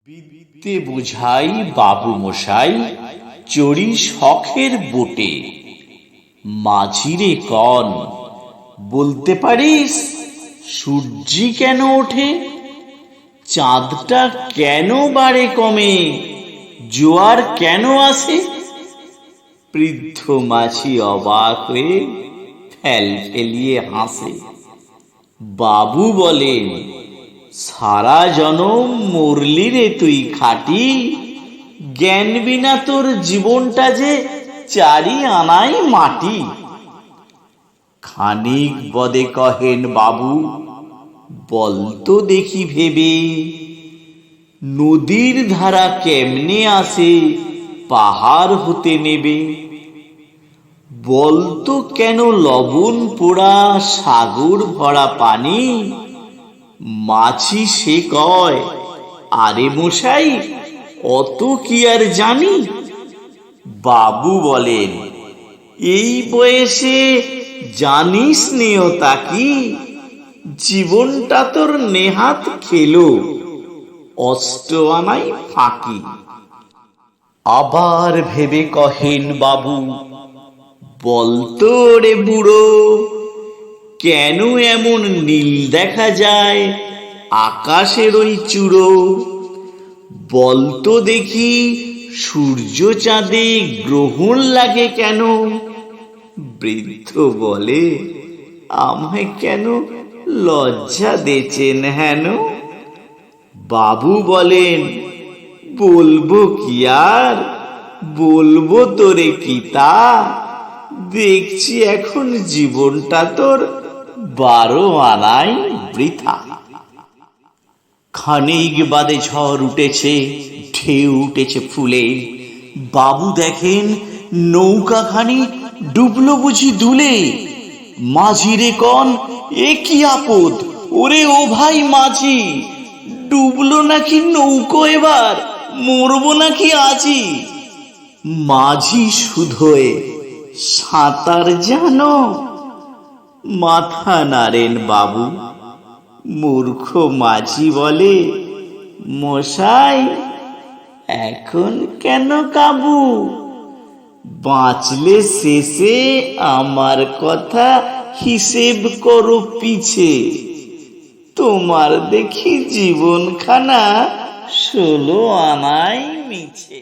বিদ্যে বুঝাই বাবু মশাই চড়ি শখের বোটে। মাঝিরে কন বলতে পারিস সূর্যি কেন ওঠে? চাঁদটা কেন বাড়ে কমে? জোয়ার কেন আসে? বৃদ্ধ মাঝি অবাক হয়ে ফেল ফেলিয়ে হাসে। বাবু বলেন, সারা জনম মরলি রে তুই খাটি, জ্ঞান বিনা তোর জীবনটা যে চারি আনাই মাটি। খানিক বদে কহেন বাবু, বলতো দেখি ভেবে, নদীর ধারা কেমনে আসে পাহাড় হতে নেবে? বলতো কেন লবণ পোড়া সাগর ভরা পানি? মাছি সে কয়, আরে মশাই অত কি আর জানি। বাবু বলেন, এই বয়সে জানিস নিও তা কি? জীবনটা তোর নেহাত খেলো, অষ্ট আনাই ফাঁকি। আবার ভেবে কহেন বাবু, বলতো রে বুড়ো, কেন এমন নীল দেখা যায় আকাশের ওই চূড়ো? বলতো দেখি সূর্য চাঁদে গ্রহণ লাগে কেন? বৃদ্ধ বলে, আমায় কেন লজ্জা দেছেন হেন? বাবু বলেন, বলবো কি আর, বলবো তোরে কি তা? দেখছি এখন জীবনটা তোর 12 আনাই বৃথা। খানিক বাদে ঝড় উঠেছে, ঢেউ উঠেছে ফুলে। বাবু দেখেন নৌকাখানি ডুবলো বুঝি দুলে। মাঝিরে কন, এ কি আপদ, ওরে ও ভাই মাঝি, ডুবলো নাকি নৌকো, এবার মরবো নাকি আজি? মাঝি শুধোয়, সাঁতার জানো? মাথা নাড়েন বাবু। মূর্খ মাঝি বলে, মশাই এখন কেন কাবু? বাঁচলে শেষে আমার কথা হিসেব করো পিছে। তোমার দেখি জীবনখানা 16 আনাই মিছে।